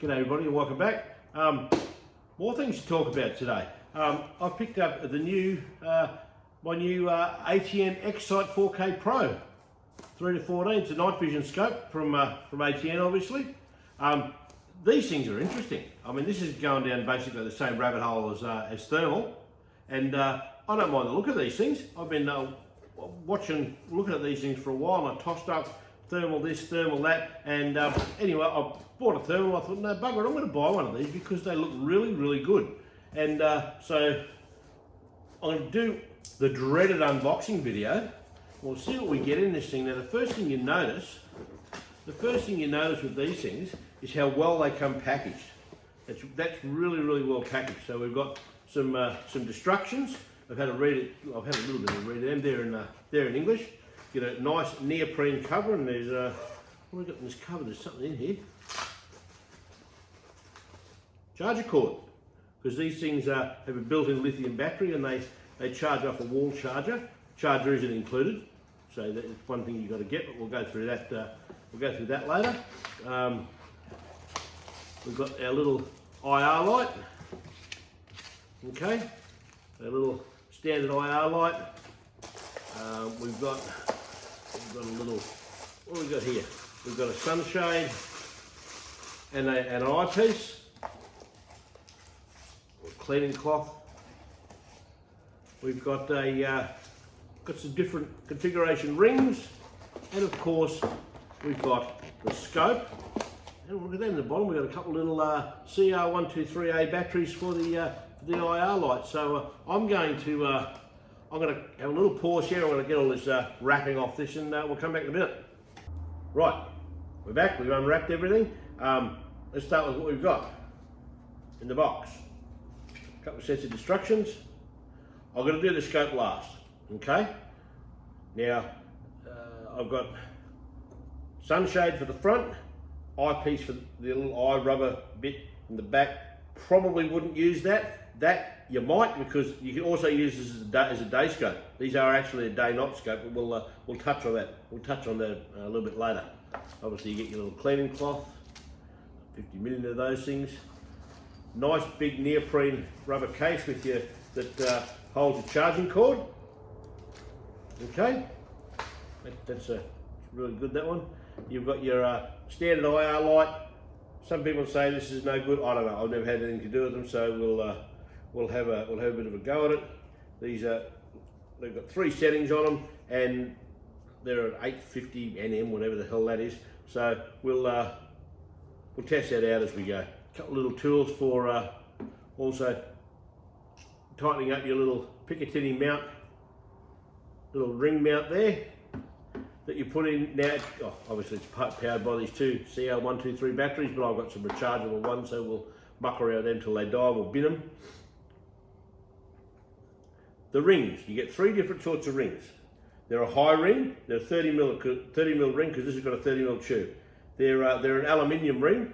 G'day everybody and welcome back. More things to talk about today. I've picked up the new, my new ATN X-Sight 4K Pro 3 to 14. It's a night vision scope from ATN obviously. These things are interesting. I mean, this is going down basically the same rabbit hole as thermal, and I don't mind the look of these things. I've been looking at these things for a while, and I tossed up thermal this, thermal that, and anyway, I bought a thermal. I thought, no bugger, I'm going to buy one of these because they look really, really good. And so I'm going to do the dreaded unboxing video. We'll see what we get in this thing. Now, the first thing you notice with these things is how well they come packaged. That's really, really well packaged. So we've got some instructions. I've had a little bit of a read of them. They're in English. Get a nice neoprene cover, and there's what have we got in this cover? There's something in here. Charger cord, because these things have a built-in lithium battery, and they charge off a wall charger. Charger isn't included, so that's one thing you've got to get. But we'll go through that. We'll go through that later. We've got our little IR light. Okay, our little standard IR light. We've got a little, what have we got here? We've got a sunshade and an eyepiece, cleaning cloth. We've got some different configuration rings, and of course we've got the scope. And look at that in the bottom. We've got a couple of little CR123A batteries for the IR light. So I'm going to have a little pause here. I'm going to get all this wrapping off this, and we'll come back in a minute. Right, we're back. We've unwrapped everything. Let's start with what we've got in the box. A couple of sets of instructions. I'm going to do the scope last. Okay. Now I've got sunshade for the front, eyepiece for the little eye rubber bit in the back. Probably wouldn't use that. That you might, because you can also use this as a day scope. These are actually a day-night scope, but we'll touch on that. We'll touch on that a little bit later. Obviously, you get your little cleaning cloth, 50 million of those things. Nice big neoprene rubber case with your that holds a charging cord. Okay, that's really good. That one. You've got your standard IR light. Some people say this is no good. I don't know. I've never had anything to do with them, so we'll have a bit of a go at it. These they've got 3 settings on them, and they're at 850 nm, whatever the hell that is. So we'll test that out as we go. A couple of little tools for also tightening up your little Picatinny mount, little ring mount there that you put in. Now, obviously it's powered by these 2 CR123 batteries, but I've got some rechargeable ones, so we'll muck around them till they die. We'll bin them. The rings, you get 3 different sorts of rings. They're a high ring, they're a 30 mil ring, because this has got a 30 mil tube. They're an aluminium ring,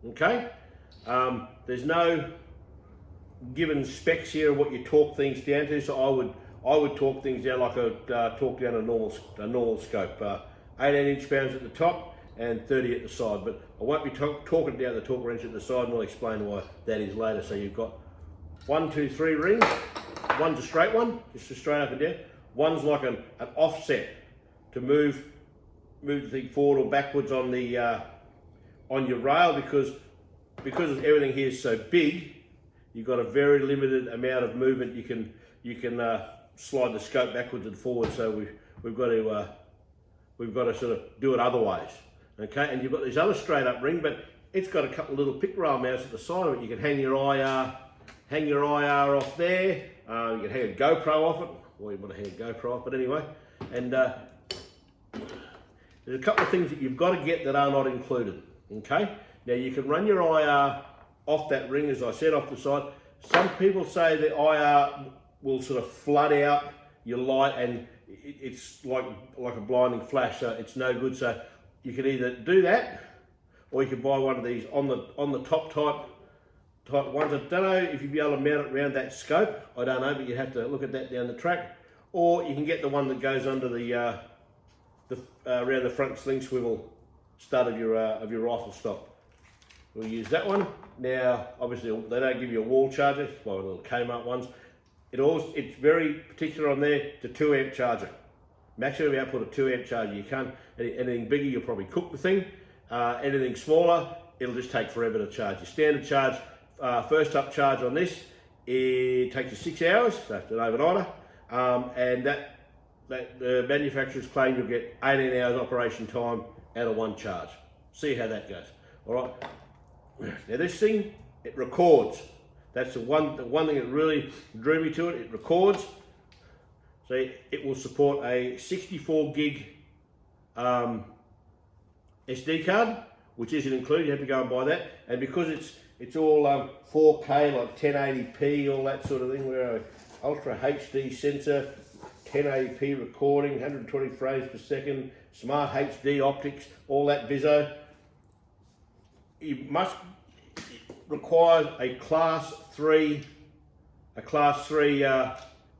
okay? There's no given specs here of what you torque things down to, so I would torque things down like I torque down a normal scope. 18-inch pounds at the top and 30 at the side, but I won't be torquing down the torque wrench at the side, and we'll explain why that is later. So you've got 1, 2, 3 rings. One's a straight one, just a straight up and down. One's like an offset to move the thing forward or backwards on the on your rail, because everything here is so big. You've got a very limited amount of movement. You can slide the scope backwards and forwards. So we've got to sort of do it other ways. Okay, and you've got this other straight up ring, but it's got a couple of little pick rail mounts at the side of it. You can hang your IR off there. You can hang a GoPro off it. Well, you want to hang a GoPro off, but anyway. And there's a couple of things that you've got to get that are not included. Okay. Now you can run your IR off that ring, as I said, off the side. Some people say the IR will sort of flood out your light, and it's like a blinding flash. So it's no good. So you can either do that, or you can buy one of these on the top type ones. I don't know if you'd be able to mount it around that scope. I don't know, but you have to look at that down the track. Or you can get the one that goes under the around the front sling swivel stud of your rifle stock. we'll use that one. Now, obviously, they don't give you a wall charger, it's one of the little Kmart ones. It's very particular on there, it's a 2 amp charger. Maximum output of 2 amp charger. You can't, anything bigger, you'll probably cook the thing. Anything smaller, it'll just take forever to charge. Your standard charge, first up charge on this, it takes you 6 hours, so it's an overnighter. And the manufacturers claim you'll get 18 hours operation time out of one charge. See how that goes. All right. Now this thing, it records. That's the one thing that really drew me to it. It records. So it will support a 64 gig SD card, which isn't included. You have to go and buy that. And because it's all 4K, like 1080p, all that sort of thing. We're Ultra HD sensor, 1080p recording, 120 frames per second, smart HD optics, all that bizzo. It requires a class 3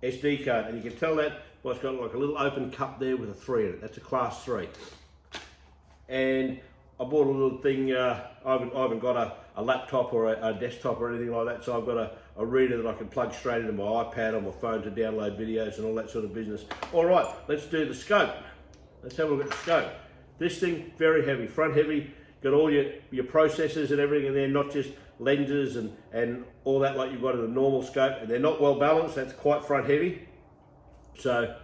SD card, and you can tell that by it's got like a little open cup there with a 3 in it. That's a class 3. And I bought a little thing. I haven't got a laptop or a desktop or anything like that, so I've got a reader that I can plug straight into my iPad or my phone to download videos and all that sort of business. All right, let's do the scope. Let's have a look at the scope. This thing, very heavy, front heavy. Got all your processors and everything in there, not just lenses and all that like you've got in a normal scope. And they're not well balanced. That's quite front heavy. So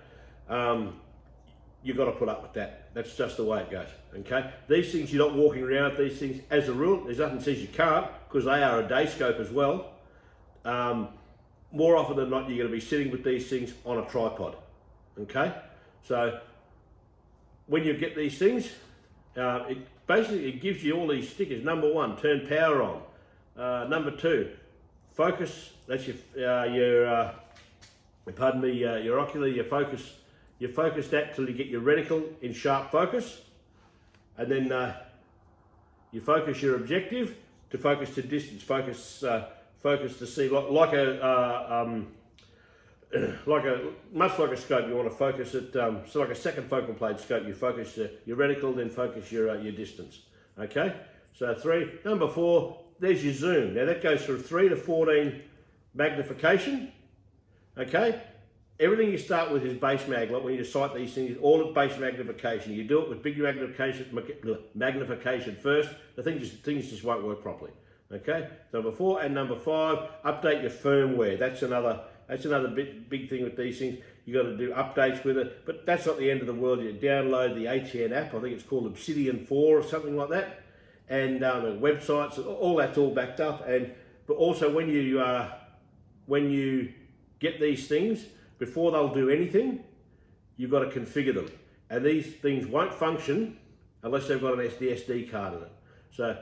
you've got to put up with that. That's just the way it goes. Okay. These things, you're not walking around with these things as a rule. There's nothing that says you can't, because they are a day scope as well. More often than not, you're going to be sitting with these things on a tripod. Okay. So when you get these things, it gives you all these stickers. Number 1, turn power on. Number 2, focus. That's your ocular, your focus. You focus that till you get your reticle in sharp focus, and then you focus your objective to focus to distance. Focus to see much like a scope. You want to focus it, so like a second focal plane scope. You focus your reticle, then focus your distance. Okay. So 3. Number 4. There's your zoom. Now that goes from 3 to 14 magnification. Okay. Everything you start with is base mag. Like when you sight these things, all at base magnification. You do it with big magnification first. The things just won't work properly. Okay. Number 4 and number 5. Update your firmware. That's another big thing with these things. You got to do updates with it, but that's not the end of the world. You download the ATN app. I think it's called Obsidian 4 or something like that, and the websites. All that's all backed up. But also when you get these things, before they'll do anything, you've got to configure them. And these things won't function unless they've got an SD card in it. So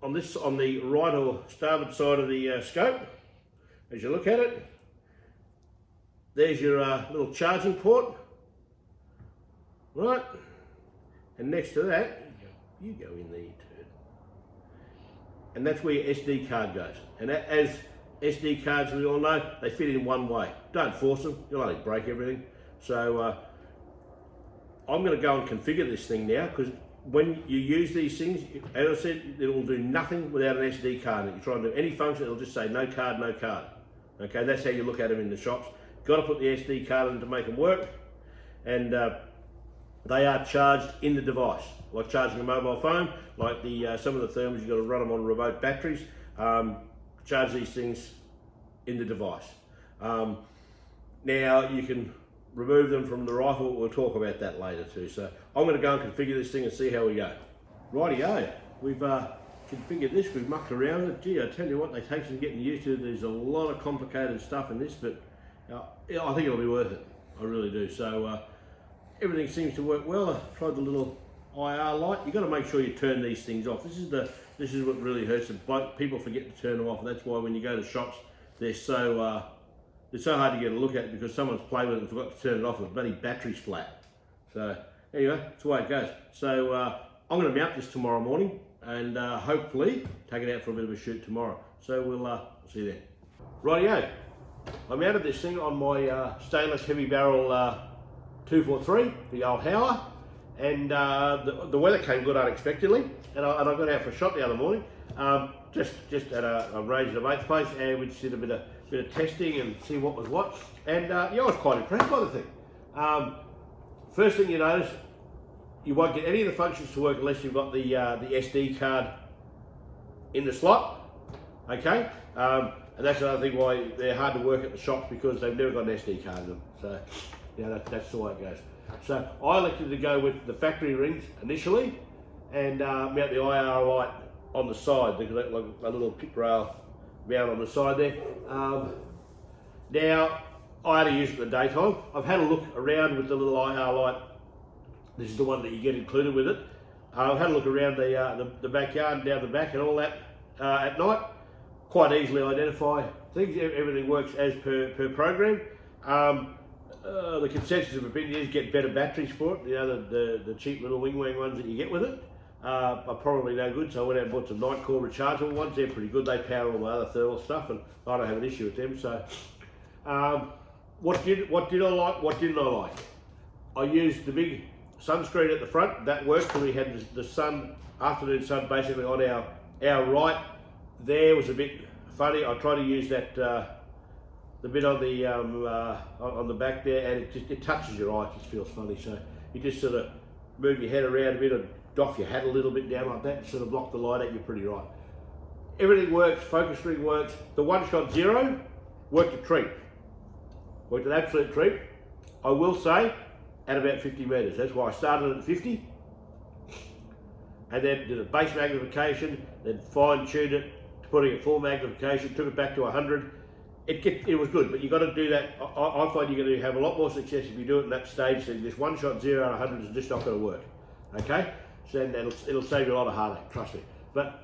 on the right or starboard side of the scope, as you look at it, there's your little charging port, right? And next to that, you go in there, you turd. And that's where your SD card goes. And as SD cards, we all know, they fit in one way. Don't force them, you'll only break everything. So I'm going to go and configure this thing now, because when you use these things, as I said, it will do nothing without an SD card. If you try and do any function, it'll just say no card, no card. Okay, that's how you look at them in the shops. Got to put the SD card in to make them work, and they are charged in the device, like charging a mobile phone. Like some of the thermals, you've got to run them on remote batteries. Charge these things in the device. Now you can remove them from the rifle. We'll talk about that later too. So I'm going to go and configure this thing and see how we go. Rightio, we've configured this, we've mucked around with it. Gee, I tell you what, they take some getting used to. There's a lot of complicated stuff in this, but I think it'll be worth it. I really do. So everything seems to work well. I tried the little IR light. You've got to make sure you turn these things off. This is what really hurts them. People forget to turn them off. That's why when you go to shops, they're so hard to get a look at, because someone's played with it and forgot to turn it off and the bloody battery's flat. So anyway, that's the way it goes. So I'm going to mount this tomorrow morning and hopefully take it out for a bit of a shoot tomorrow. So we'll see you then. Rightio, I mounted this thing on my stainless heavy barrel 243, the old Hauer, and the weather came good unexpectedly, and I got out for a shot the other morning, just at a range of mate's place, and we just did a bit of testing and see what was what, and yeah, I was quite impressed by the thing. First thing you notice, you won't get any of the functions to work unless you've got the SD card in the slot, okay? And that's another thing why they're hard to work at the shops, because they've never got an SD card in them. So, yeah, that's the way it goes. So I elected to go with the factory rings initially, and mount the IR light on the side, like a little pit rail mount on the side there. Now, I had to use it in the daytime. I've had a look around with the little IR light. This is the one that you get included with it. I've had a look around the backyard and down the back and all that at night. Quite easily identify things. Everything works as per program. The consensus of opinion is get better batteries for it. You know, the cheap little wing ones that you get with it are probably no good. So I went out and bought some Nightcore rechargeable ones. They're pretty good. They power all my other thermal stuff, and I don't have an issue with them. So what did I like? What didn't I like? I used the big sunscreen at the front. That worked, and we had the afternoon sun basically on our right. There was a bit funny. I tried to use that the bit on the back there, and it touches your eye. It just feels funny. So you just sort of move your head around a bit and doff your hat a little bit down like that, and sort of block the light out. You're pretty right. Everything works. Focus ring works. The one-shot zero worked a treat. Worked an absolute treat. I will say, at about 50 metres. That's why I started at 50, and then did a base magnification, then fine-tuned it to putting it full magnification, took it back to 100. It was good, but you've got to do that. I find you're going to have a lot more success if you do it in that stage. So this one-shot 0 and 100 is just not going to work. Okay, so it'll save you a lot of heartache, trust me. But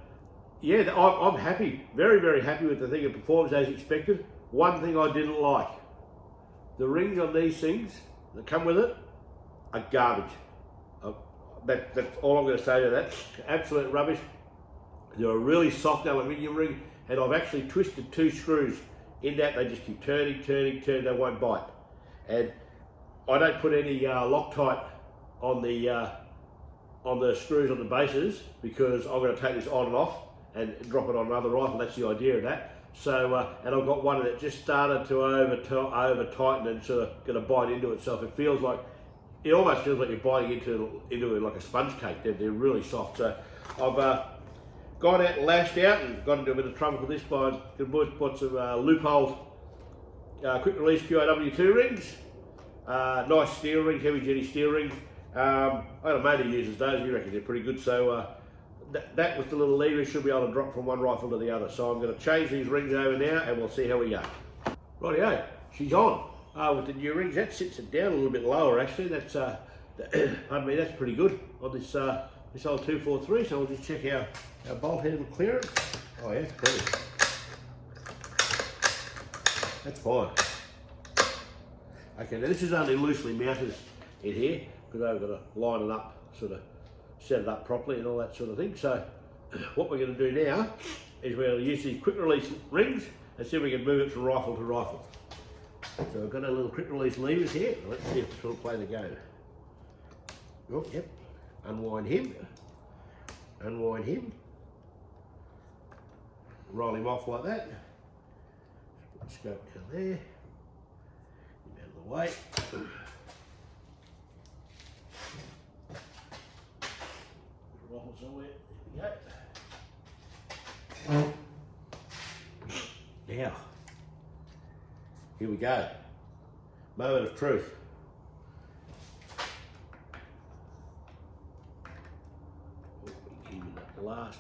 yeah, I'm happy, very, very happy with the thing. It performs as expected. One thing I didn't like: the rings on these things that come with it are garbage. That's all I'm going to say to that. Absolute rubbish. They're a really soft aluminium ring, and I've actually twisted 2 screws in that. They just keep turning, they won't bite. And I don't put any Loctite on the screws on the bases, because I'm going to take this on and off and drop it on another rifle. That's the idea of that. So, and I've got one that just started to over tighten and sort of going to bite into itself. It almost feels like you're biting into it like a sponge cake. They're really soft. So I've gone out and lashed out and got into a bit of trouble with this by bought some loophole quick release QAW2 rings. Nice steel rings, heavy duty steel rings. I got a mate who uses those. You reckon they're pretty good. So that with the little lever should be able to drop from one rifle to the other. So I'm going to change these rings over now, and we'll see how we go. Rightio, she's on. With the new rings, that sits it down a little bit lower actually. That's pardon me, that's pretty good on this this old 243. So we'll just check our bolt head and clearance. Oh yeah, clean. That's fine. Okay, now this is only loosely mounted in here, because I've got to line it up, sort of set it up properly and all that sort of thing. So what we're going to do now is we're going to use these quick release rings and see if we can move it from rifle to rifle. So we've got our little quick release levers here. Let's see if this will play the game. Oh, yep. Unwind him. Unwind him. Roll him off like that. Put the scope down there. Get out of the way. Rifle somewhere. There we go. Now. Here we go. Moment of truth. Give me that last.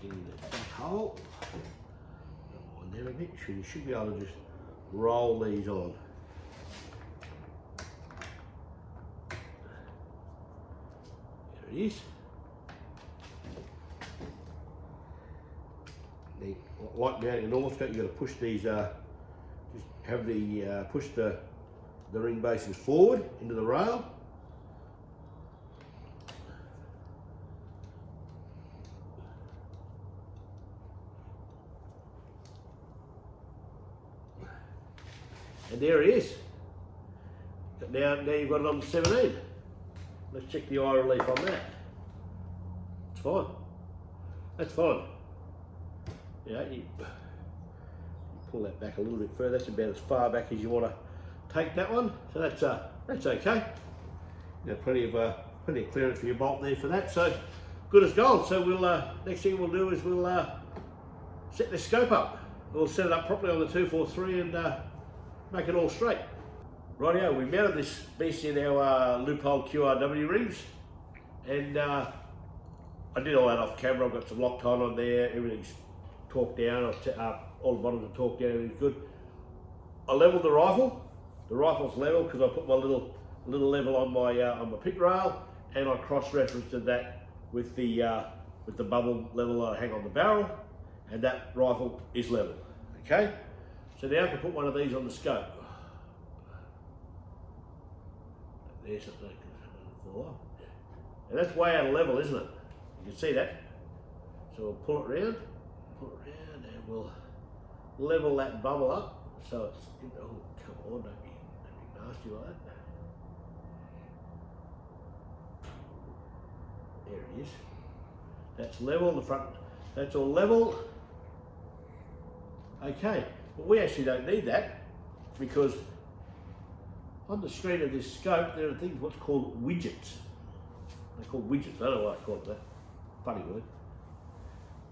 Give me that big hole. On there a bit. You should be able to just roll these on. There it is. Like down in normal scope, you've got to push these, just have the, push the ring bases forward into the rail. And there it is. now you've got it on 17. Let's check the eye relief on that. It's fine. That's fine. You pull that back a little bit further. That's about as far back as you want to take that one. So that's okay. Plenty of clearance for your bolt there for that. So good as gold. So we'll next thing we'll do is we'll set the scope up. We'll set it up properly on the 243 and make it all straight. Rightio, we mounted this beast in our loophole QRW rings, and I did all that off camera. I've got some Loctite on there, everything's torqued down, all the bottoms are torqued down, everything's good. I levelled the rifle's level because I put my little level on my pit rail, and I cross-referenced that with the bubble level I hang on the barrel, and that rifle is level. Okay, so now I can put one of these on the scope. There's something fall off. And that's way out of level, isn't it? You can see that. So we'll pull it round, and we'll level that bubble up so it's, oh come on, don't be nasty like that. There it is. That's level, the front, that's all level. Okay, but we actually don't need that because on the screen of this scope there are things what's called widgets. They're called widgets, I don't know why I call it that. Funny word.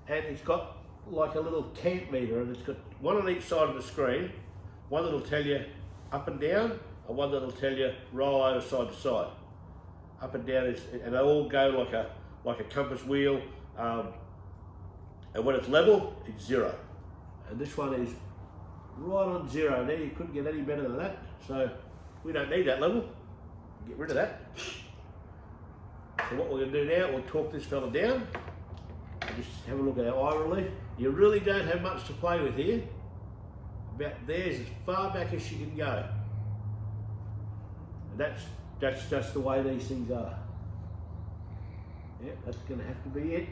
And it's got like a little cant meter, and it's got one on each side of the screen, one that'll tell you up and down, and one that'll tell you roll over side to side. Up and down is, and they all go like a compass wheel, and when it's level, it's 0. And this one is right on 0. Now you couldn't get any better than that, so we don't need that level. Get rid of that. So what we're going to do now, we'll torque this fella down. Just have a look at our eye relief. You really don't have much to play with here. About there's as far back as you can go. And that's just the way these things are. Yeah, that's going to have to be it.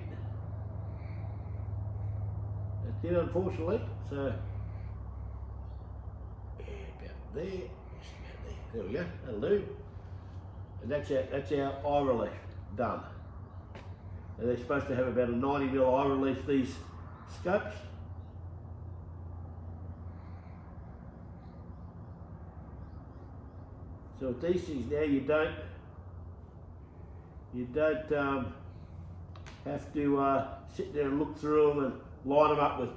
That's it, unfortunately. So, yeah, about there. Just about there. There we go. That'll do. And that's our eye relief done. And they're supposed to have about a 90mm eye relief, these scopes. So with these things now, you don't have to sit there and look through them and line them up with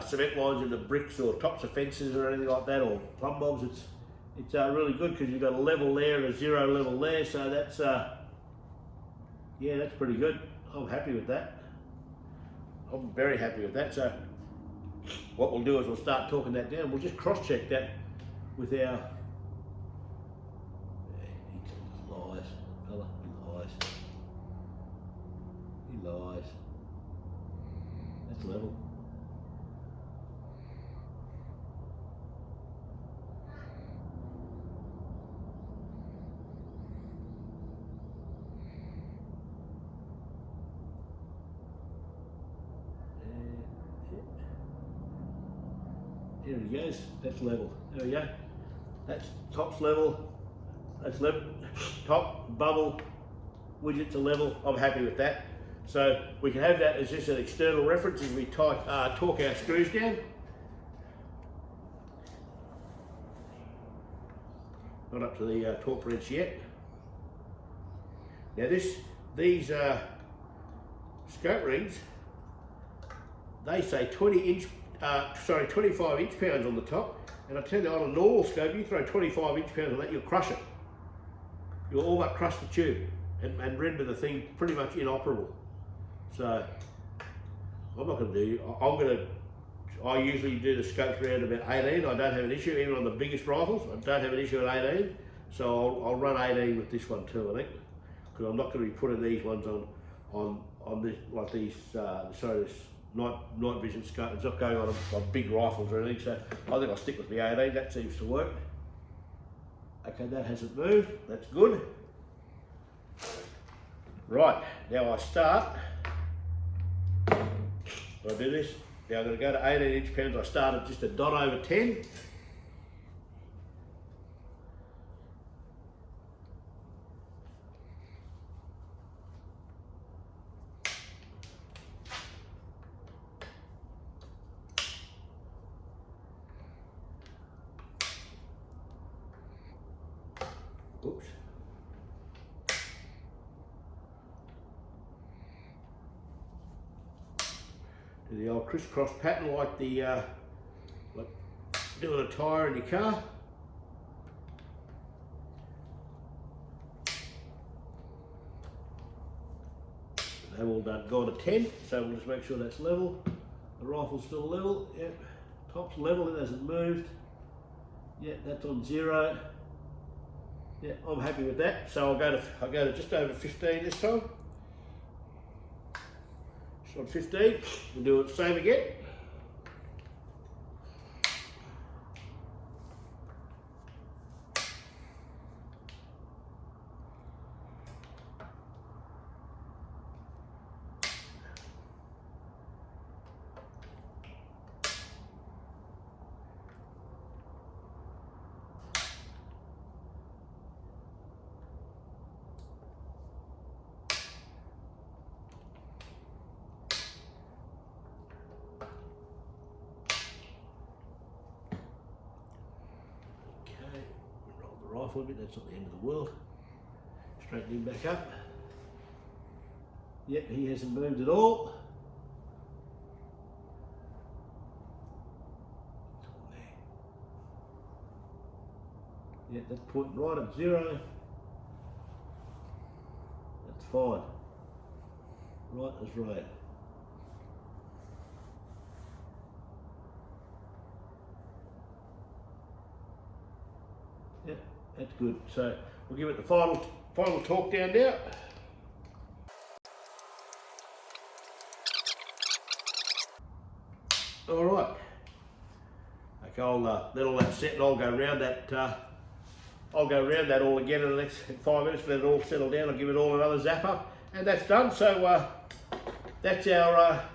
cement lines in the bricks or tops of fences or anything like that, or plumb bobs. It's really good because you've got a level there and a 0 level there, so that's yeah, that's pretty good. I'm happy with that. I'm very happy with that. So what we'll do is we'll start talking that down. We'll just cross-check that with our. He lies, fella. He lies. That's level. There he goes, that's level. There we go. That's top's level, that's level, top, bubble, widgets are level. I'm happy with that. So we can have that as just an external reference as we torque our screws down. Not up to the torque wrench yet. Now these scope rings, they say 25 inch-pounds on the top, and I tell you, on a normal scope, you throw 25 inch-pounds on that, you'll crush it. You'll all but crush the tube and render the thing pretty much inoperable. So I'm not going to do. I usually do the scopes around about 18. I don't have an issue even on the biggest rifles. I don't have an issue at 18, so I'll run 18 with this one too, I think, because I'm not going to be putting these ones on this like these. This night vision scope. It's not going on big rifles or anything, so I think I'll stick with the 18. That seems to work. Okay, that hasn't moved. That's good. Right, now I start. I do this. Now I'm going to go to 18 inch-pounds. I start at just a dot over 10. Do the old crisscross pattern like the like doing a tyre in your car. They've all gone to 10, so we'll just make sure that's level. The rifle's still level, yep. Top's level, it hasn't moved. Yeah, that's on 0. Yeah, I'm happy with that. So I'll go to just over 15 this time. Just on 15, we'll do it the same again. Rifle a bit, that's not the end of the world. Straighten him back up. Yep, he hasn't moved at all. Yeah, that's pointing right at 0. That's fine. Right as right. Yeah, that's good. So we'll give it the final torque down now. All right. Okay, I'll let all that set, and I'll go around that. I'll go around that all again in the next 5 minutes. Let it all settle down. I'll give it all another zap up, and that's done. So that's our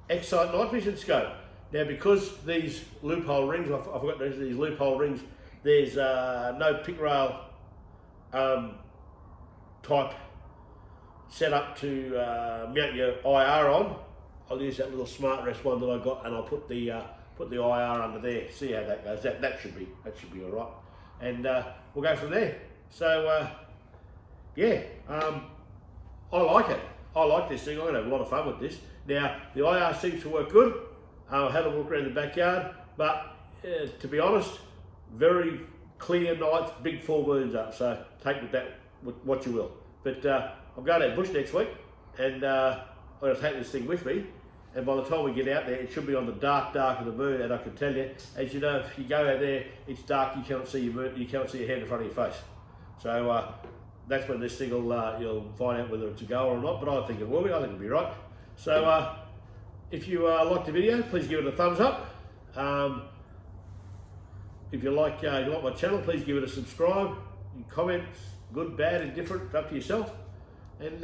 Excite night vision scope. Now, because these loophole rings, I forgot to mention these loophole rings, there's no pick rail type setup to mount your IR on. I'll use that little smart rest one that I got, and I'll put the IR under there. See how that goes. That should be all right, and we'll go from there. So yeah, I like it. I like this thing. I'm gonna have a lot of fun with this. Now the IR seems to work good. I had a walk around the backyard, but to be honest, very clear nights, big full moons up. So take with that what you will. But I'm going to bush next week, and I'm going to take this thing with me. And by the time we get out there, it should be on the dark of the moon. And I can tell you, as you know, if you go out there, it's dark. You can't see your moon, you can't see your head in front of your face. So that's when this thing will you'll find out whether it's a goer or not. But I think it will be. I think it'll be right. So. If you liked the video, please give it a thumbs up. If you like my channel, please give it a subscribe. Your comments, good, bad, indifferent, up to yourself. And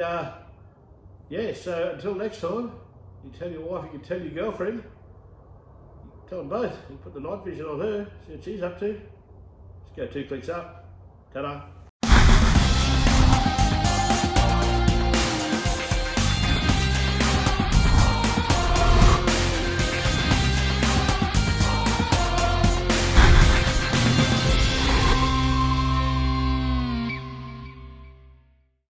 yeah, so until next time, you tell your wife, you can tell your girlfriend, tell them both. You put the night vision on her, see what she's up to. Just go 2 clicks up. Ta-da.